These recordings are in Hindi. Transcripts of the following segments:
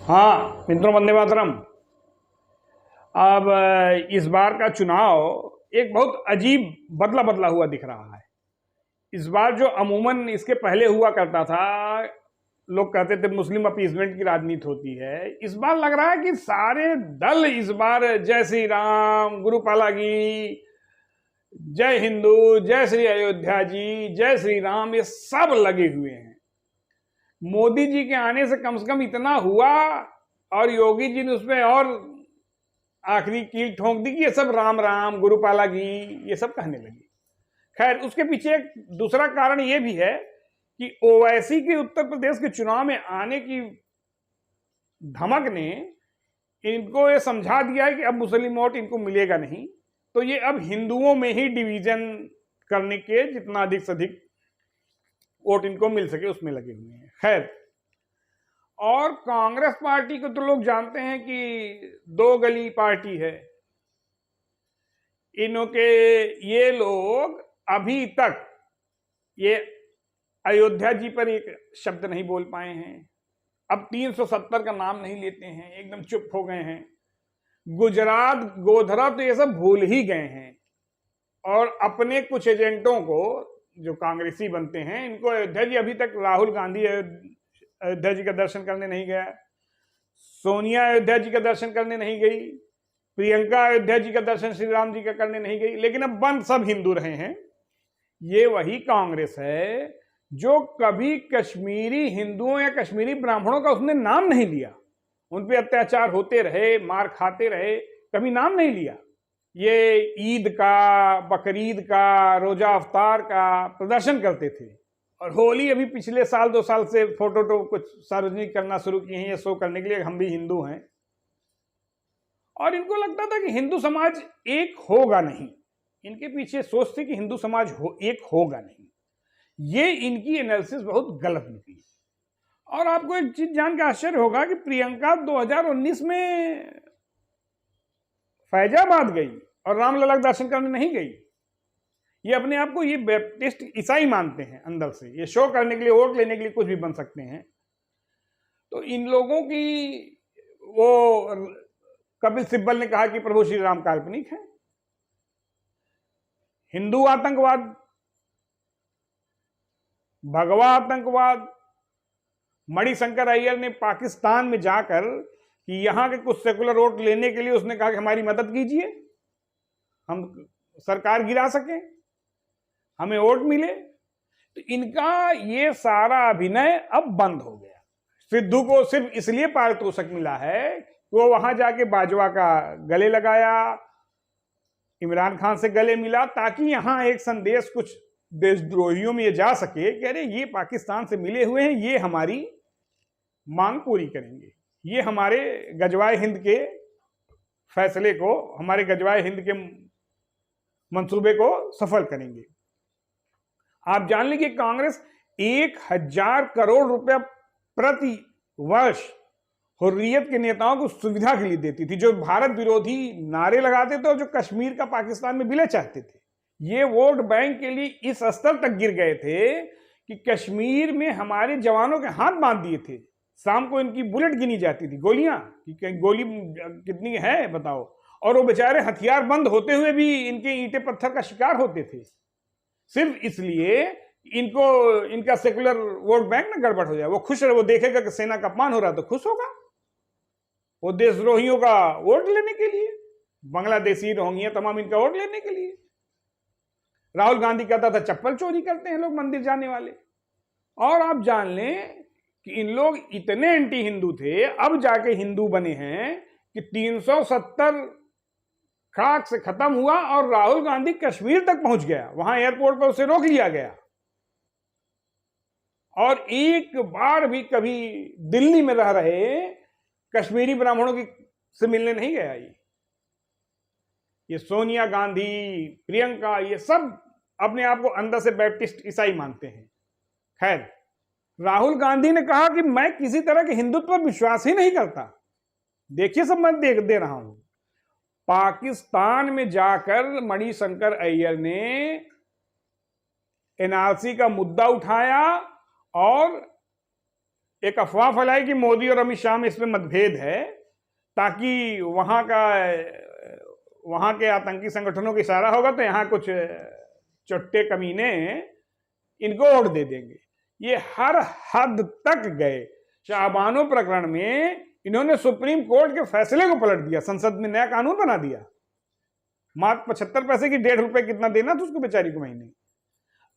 हाँ मित्रों, वंदे मातरम। अब इस बार का चुनाव एक बहुत अजीब बदला बदला हुआ दिख रहा है। इस बार जो अमूमन इसके पहले हुआ करता था, लोग कहते थे मुस्लिम अपीजमेंट की राजनीति होती है, इस बार लग रहा है कि सारे दल इस बार जय श्री राम, गुरुपाला की जय हिंदू, जय श्री अयोध्या जी, जय श्री राम, ये सब लगे हुए हैं। मोदी जी के आने से कम इतना हुआ और योगी जी ने उसमें और आखिरी कील ठोंक दी कि ये सब राम राम, गुरुपाला की, ये सब कहने लगे। खैर, उसके पीछे एक दूसरा कारण ये भी है कि ओवैसी के उत्तर प्रदेश के चुनाव में आने की धमक ने इनको ये समझा दिया है कि अब मुस्लिम वोट इनको मिलेगा नहीं, तो ये अब हिंदुओं में ही डिवीजन करने के जितना अधिक से अधिक वोट इनको मिल सके उसमें लगे हुए हैं। खैर, और कांग्रेस पार्टी को तो लोग जानते हैं कि दो गली पार्टी है। इनों के ये लोग अभी तक ये अयोध्या जी पर एक शब्द नहीं बोल पाए हैं। अब 370 का नाम नहीं लेते हैं, एकदम चुप हो गए हैं। गुजरात, गोधरा तो ये सब भूल ही गए हैं। और अपने कुछ एजेंटों को, जो कांग्रेसी बनते हैं, इनको अयोध्या जी, अभी तक राहुल गांधी अयोध्या जी का दर्शन करने नहीं गया, सोनिया अयोध्या जी का दर्शन करने नहीं गई, प्रियंका अयोध्या जी का दर्शन श्री राम जी का करने नहीं गई, लेकिन अब बंद सब हिंदू रहे हैं। ये वही कांग्रेस है जो कभी कश्मीरी हिंदुओं या कश्मीरी ब्राह्मणों का उसने नाम नहीं लिया। उन पे अत्याचार होते रहे, मार खाते रहे, कभी नाम नहीं लिया। ये ईद का, बकरीद का, रोजा अफ्तार का प्रदर्शन करते थे। और होली अभी पिछले साल 2 साल से फोटो तो कुछ सार्वजनिक करना शुरू किए हैं, ये शो करने के लिए हम भी हिंदू हैं। और इनको लगता था कि हिंदू समाज एक होगा नहीं। इनके पीछे सोच थी कि हिंदू समाज एक होगा नहीं। ये इनकी एनालिसिस बहुत गलत निकली। और आपको एक चीज जान के आश्चर्य होगा कि प्रियंका 2019 में फैजाबाद गई और रामलला का दर्शन करने नहीं गई। ये अपने आप को ये बैप्टिस्ट ईसाई मानते हैं अंदर से, ये शो करने के लिए, वोट लेने के लिए कुछ भी बन सकते हैं। तो इन लोगों की, वो कपिल सिब्बल ने कहा कि प्रभु श्री राम काल्पनिक है। हिंदू आतंकवाद, भगवा आतंकवाद, मणिशंकर अय्यर ने पाकिस्तान में जाकर कि यहां के कुछ सेकुलर वोट लेने के लिए उसने कहा कि हमारी मदद कीजिए, हम सरकार गिरा सकें, हमें वोट मिले। तो इनका ये सारा अभिनय अब बंद हो गया। सिद्धू को सिर्फ इसलिए पारितोषिक मिला है कि वो वहां जाके बाजवा का गले लगाया, इमरान खान से गले मिला, ताकि यहां एक संदेश कुछ देशद्रोहियों में ये जा सके कि अरे ये पाकिस्तान से मिले हुए हैं, ये हमारी मांग पूरी करेंगे, ये हमारे गजवाए हिंद के फैसले को, हमारे गजवाए हिंद के मंसूबे को सफल करेंगे। आप जान लीजिए कांग्रेस 1000 करोड़ रुपया प्रति वर्ष हुर्रियत के नेताओं को सुविधा के लिए देती थी, जो भारत विरोधी नारे लगाते थे और जो कश्मीर का पाकिस्तान में विलय चाहते थे। ये वोट बैंक के लिए इस स्तर तक गिर गए थे कि कश्मीर में हमारे जवानों के हाथ बांध दिए थे। शाम को इनकी बुलेट गिनी जाती थी, गोलियां, कि गोली कितनी है बताओ। और वो बेचारे हथियार बंद होते हुए भी इनके ईंटे पत्थर का शिकार होते थे, सिर्फ इसलिए इनको, इनका सेकुलर वोट बैंक ना गड़बड़ हो जाए। वो खुश रहे, वो देखेगा कि सेना का अपमान हो रहा है तो खुश होगा, वो देशद्रोहियों का वोट लेने के लिए, बांग्लादेशी, रोहिंग्या, तमाम इनका वोट लेने के लिए। राहुल गांधी कहता था चप्पल चोरी करते हैं लोग मंदिर जाने वाले। और आप जान लें कि इन लोग इतने एंटी हिंदू थे, अब जाके हिंदू बने हैं कि 370 खाक से खत्म हुआ और राहुल गांधी कश्मीर तक पहुंच गया, वहां एयरपोर्ट पर उसे रोक लिया गया और एक बार भी कभी दिल्ली में रह रहे कश्मीरी ब्राह्मणों की से मिलने नहीं गया। ये सोनिया गांधी, प्रियंका, ये सब अपने आप को अंदर से बैप्टिस्ट ईसाई मानते हैं। खैर, राहुल गांधी ने कहा कि मैं किसी तरह के हिंदुत्व पर विश्वास ही नहीं करता। देखिए, सब मैं दे रहा हूं। पाकिस्तान में जाकर मणिशंकर अय्यर ने एनआरसी का मुद्दा उठाया और एक अफवाह फैलाई कि मोदी और अमित शाह में इसमें मतभेद है, ताकि वहां के आतंकी संगठनों का इशारा होगा तो यहाँ कुछ चुट्टे कमीने इनको वोट दे देंगे। ये हर हद तक गए। शाहबानो प्रकरण में इन्होंने सुप्रीम कोर्ट के फैसले को पलट दिया, संसद में नया कानून बना दिया। मात्र 75 पैसे की 1.5 रुपए कितना देना था उसको बेचारी को महीने।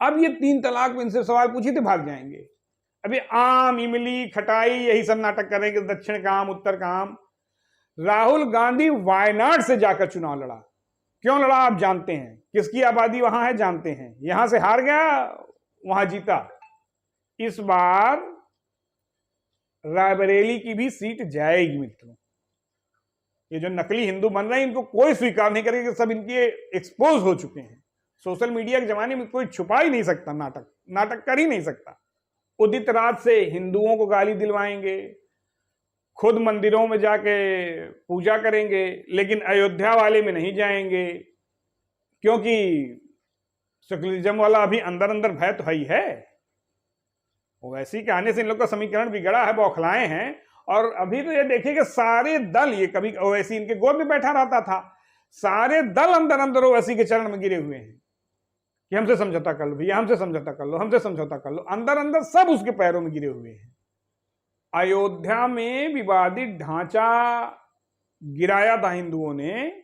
अब ये 3 तलाक में इनसे सवाल पूछे थे भाग जाएंगे। अभी आम, इमली, खटाई यही सब नाटक करेंगे, दक्षिण का आम, उत्तर का आम। राहुल गांधी वायनाड से जाकर चुनाव लड़ा। क्यों लड़ा आप जानते हैं, किसकी आबादी वहां है जानते हैं। यहां से हार गया, वहां जीता। इस बार रायबरेली की भी सीट जाएगी मित्रों। ये जो नकली हिंदू बन रहे हैं इनको कोई स्वीकार नहीं करेगा, सब इनके एक्सपोज हो चुके हैं। सोशल मीडिया के जमाने में कोई छुपा ही नहीं सकता, नाटक कर ही नहीं सकता। उदित रात से हिंदुओं को गाली दिलवाएंगे, खुद मंदिरों में जाके पूजा करेंगे, लेकिन अयोध्या वाले में नहीं जाएंगे, क्योंकि सेकुलरिज्म वाला अभी अंदर अंदर भय तो ही है। ओवैसी के आने से इन लोग का समीकरण बिगड़ा है, बौखलाए हैं। और अभी तो ये देखिए कि सारे दल, ये कभी ओवैसी इनके गोद में बैठा रहता था, सारे दल अंदर अंदर ओवैसी के चरण में गिरे हुए हैं कि हमसे समझौता कर लो भैया, हमसे समझौता कर लो, हमसे समझौता कर लो। अंदर अंदर सब उसके पैरों में गिरे हुए हैं। अयोध्या में विवादित ढांचा गिराया था हिंदुओं ने,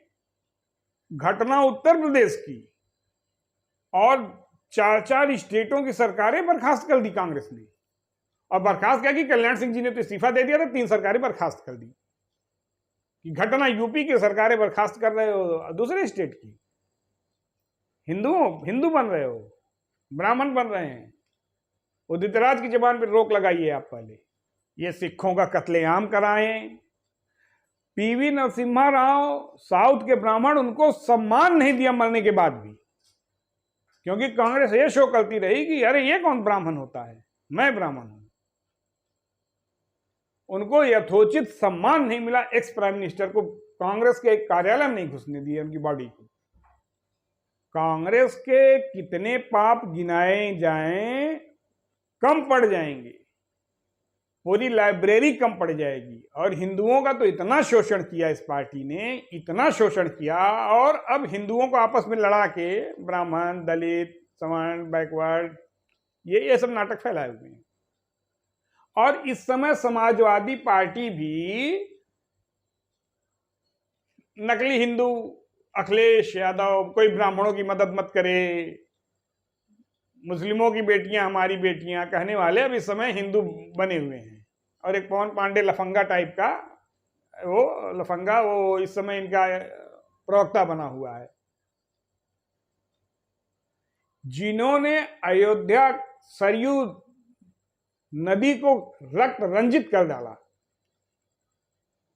घटना उत्तर प्रदेश की, और 4 स्टेटों की सरकारें बर्खास्त कर दी कांग्रेस ने। और बर्खास्त क्या की, कल्याण सिंह जी ने तो इस्तीफा दे दिया था, 3 सरकारें बर्खास्त कर दी। कि घटना यूपी की सरकारें बर्खास्त कर रहे हो दूसरे स्टेट की, हिंदू बन रहे हो, ब्राह्मण बन रहे हैं। उदित राज की जबान पर रोक लगाइए आप पहले। ये सिखों का कत्लेआम कराएं। पीवी नरसिम्हा राव साउथ के ब्राह्मण, उनको सम्मान नहीं दिया मरने के बाद भी, क्योंकि कांग्रेस ये शो करती रही कि अरे ये कौन ब्राह्मण होता है, मैं ब्राह्मण हूं। उनको यथोचित सम्मान नहीं मिला। एक्स प्राइम मिनिस्टर को कांग्रेस के कार्यालय में नहीं घुसने दिए, उनकी बॉडी को। कांग्रेस के कितने पाप गिनाए जाएं कम पड़ जाएंगे, पूरी लाइब्रेरी कम पड़ जाएगी। और हिंदुओं का तो इतना शोषण किया इस पार्टी ने, इतना शोषण किया, और अब हिंदुओं को आपस में लड़ा के ब्राह्मण, दलित, सवर्ण, बैकवर्ड, ये सब नाटक फैलाए हुए हैं। और इस समय समाजवादी पार्टी भी नकली हिंदू अखिलेश यादव, कोई ब्राह्मणों की मदद मत करे, मुस्लिमों की बेटियां हमारी बेटियां कहने वाले अब इस समय हिंदू बने हुए हैं। और एक पवन पांडे लफंगा टाइप का, वो इस समय इनका प्रवक्ता बना हुआ है। जिन्होंने अयोध्या सरयू नदी को रक्त रंजित कर डाला,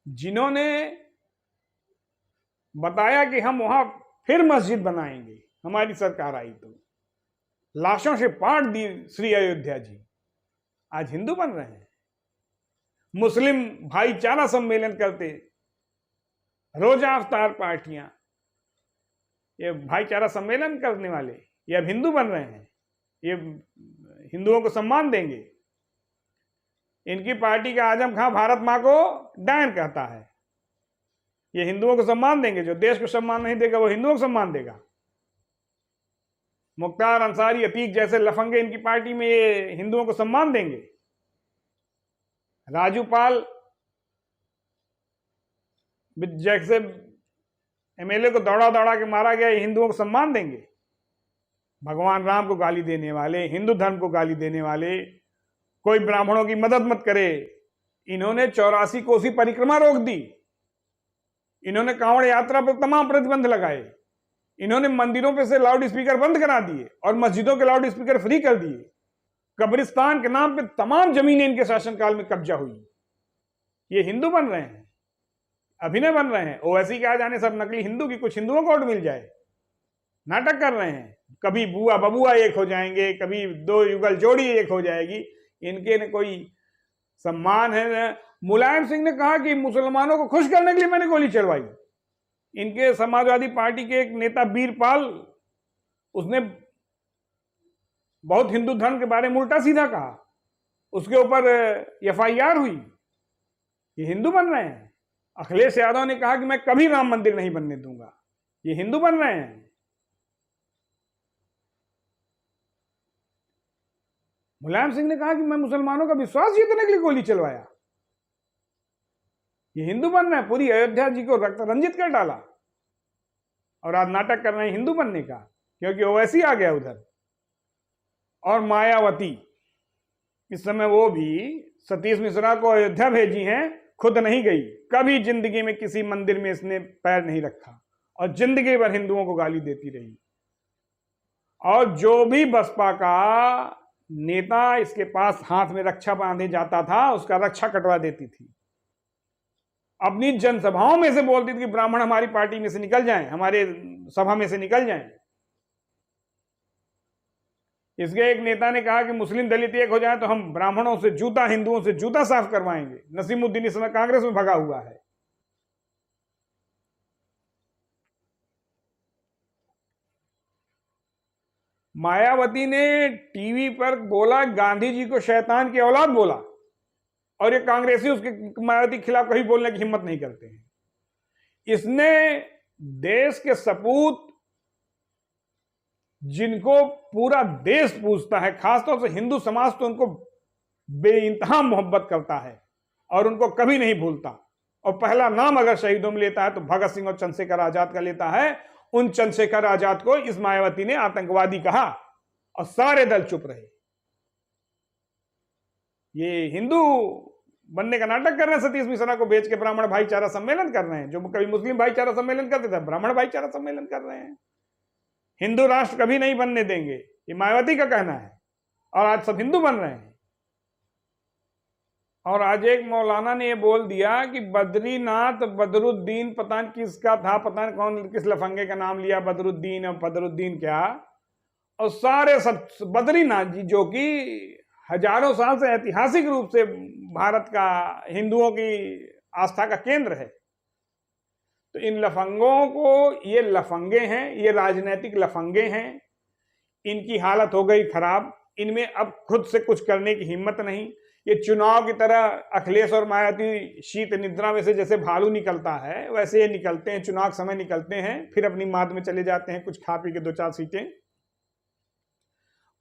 जिन्होंने बताया कि हम वहां फिर मस्जिद बनाएंगे, हमारी सरकार आई तो लाशों से पाट दी श्री अयोध्या जी, आज हिंदू बन रहे हैं। मुस्लिम भाईचारा सम्मेलन करते, रोजा अवतार पार्टियां, ये भाईचारा सम्मेलन करने वाले ये अब हिंदू बन रहे हैं, ये हिंदुओं को सम्मान देंगे। इनकी पार्टी का आजम खां भारत मां को डायन कहता है, ये हिंदुओं को सम्मान देंगे। जो देश को सम्मान नहीं देगा वो हिंदुओं को सम्मान देगा। मुख्तार अंसारी, अतीक जैसे लफंगे इनकी पार्टी में, ये हिंदुओं को सम्मान देंगे। राजू पाल जैसे एमएलए को दौड़ा दौड़ा के मारा गया, ये हिंदुओं को सम्मान देंगे। भगवान राम को गाली देने वाले, हिंदू धर्म को गाली देने वाले, कोई ब्राह्मणों की मदद मत करे। इन्होंने 84 कोसी परिक्रमा रोक दी, इन्होंने कांवड़ यात्रा पर तमाम प्रतिबंध लगाए, इन्होंने मंदिरों पे से लाउड स्पीकर बंद करा दिए और मस्जिदों के लाउड स्पीकर फ्री कर दिए। कब्रिस्तान के नाम पे तमाम जमीनें इनके शासनकाल में कब्जा हुई। ये हिंदू बन रहे हैं, अभिनय बन रहे हैं। ओवैसी के आ जाने सब नकली हिंदू की कुछ हिंदुओं को वोट मिल जाए, नाटक कर रहे हैं। कभी बुआ बबुआ एक हो जाएंगे, कभी 2 युगल जोड़ी एक हो जाएगी। इनके न कोई सम्मान है। मुलायम सिंह ने कहा कि मुसलमानों को खुश करने के लिए मैंने गोली चलवाई। इनके समाजवादी पार्टी के एक नेता वीरपाल, उसने बहुत हिंदू धर्म के बारे में उल्टा सीधा कहा। उसके ऊपर FIR हुई। ये हिंदू बन रहे हैं। अखिलेश यादव ने कहा कि मैं कभी राम मंदिर नहीं बनने दूंगा। ये हिंदू बन रहे हैं। मुलायम सिंह ने कहा कि मैं मुसलमानों का विश्वास जीतने के लिए गोली चलवाया। ये हिंदू बन रहे हैं। पूरी अयोध्या जी को रक्त रंजित कर डाला और आज नाटक कर रहे हैं हिंदू बनने का, क्योंकि ओवैसी आ गया उधर। और मायावती, इस समय वो भी सतीश मिश्रा को अयोध्या भेजी हैं, खुद नहीं गई। कभी जिंदगी में किसी मंदिर में इसने पैर नहीं रखा और जिंदगी भर हिंदुओं को गाली देती रही। और जो भी बसपा का नेता इसके पास हाथ में रक्षा बांधे जाता था, उसका रक्षा कटवा देती थी। अपनी जनसभाओं में से बोलती थी कि ब्राह्मण हमारी पार्टी में से निकल जाएं, हमारे सभा में से निकल जाएं। इसके एक नेता ने कहा कि मुस्लिम दलित एक हो जाए तो हम ब्राह्मणों से जूता, हिंदुओं से जूता साफ करवाएंगे। नसीमुद्दीन इस समय कांग्रेस में भगा हुआ है। मायावती ने टीवी पर बोला, गांधी जी को शैतान की औलाद बोला, और ये कांग्रेसी उसके मायावती के खिलाफ कहीं बोलने की हिम्मत नहीं करते हैं। इसने देश के सपूत, जिनको पूरा देश पूजता है, खासतौर से हिंदू समाज तो उनको बेइंतहा मोहब्बत करता है और उनको कभी नहीं भूलता। और पहला नाम अगर शहीदों में लेता है तो भगत सिंह और चंद्रशेखर आजाद का लेता है। उन चंद्रशेखर आजाद को इस मायावती ने आतंकवादी कहा और सारे दल चुप रहे। ये हिंदू बनने का नाटक कर रहे हैं। सतीश मिश्रा को बेच के ब्राह्मण भाईचारा सम्मेलन कर रहे हैं। जो कभी मुस्लिम भाईचारा सम्मेलन करते थे, ब्राह्मण भाईचारा सम्मेलन कर रहे हैं। हिंदू राष्ट्र कभी नहीं बनने देंगे, ये मायावती का कहना है। और आज सब हिंदू बन रहे हैं। और आज एक मौलाना ने ये बोल दिया कि बद्रीनाथ बदरुद्दीन, पता नहीं किसका था, पता नहीं कौन किस लफंगे का नाम लिया, बदरुद्दीन और बदरुद्दीन क्या। और सारे सब बद्रीनाथ जी, जो कि हजारों साल से ऐतिहासिक रूप से भारत का हिंदुओं की आस्था का केंद्र है। तो इन लफंगों को, ये लफंगे हैं, ये राजनीतिक लफंगे हैं। इनकी हालत हो गई खराब। इनमें अब खुद से कुछ करने की हिम्मत नहीं। ये चुनाव की तरह अखिलेश और मायावती शीत निद्रा में से जैसे भालू निकलता है, वैसे ये निकलते हैं। चुनाव समय निकलते हैं, फिर अपनी माद में चले जाते हैं, कुछ खा पी के 2-4 सीटें।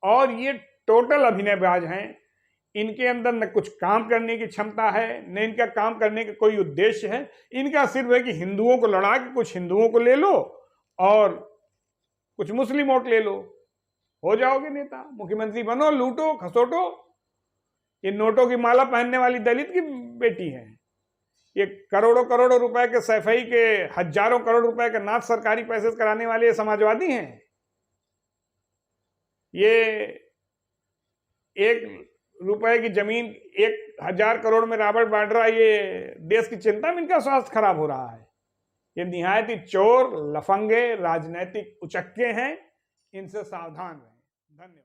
और ये टोटल अभिनयबाज हैं। इनके अंदर न कुछ काम करने की क्षमता है, न इनका काम करने का कोई उद्देश्य है। इनका सिर्फ है कि हिंदुओं को लड़ा के कुछ हिंदुओं को ले लो और कुछ मुस्लिम वोट ले लो, हो जाओगे नेता, मुख्यमंत्री बनो, लूटो खसोटो। ये नोटों की माला पहनने वाली दलित की बेटी है। ये करोड़ों करोड़ों रुपए के सैफई के, हजारों करोड़ रुपए के नाथ सरकारी पैसे कराने वाले समाजवादी हैं। ये 1 रुपए की जमीन 1000 करोड़ में राबर्ट बांट रहा है। ये देश की चिंता में इनका स्वास्थ्य खराब हो रहा है। ये निहायत ही चोर, लफंगे, राजनीतिक उचक्के हैं। इनसे सावधान रहें। धन्यवाद।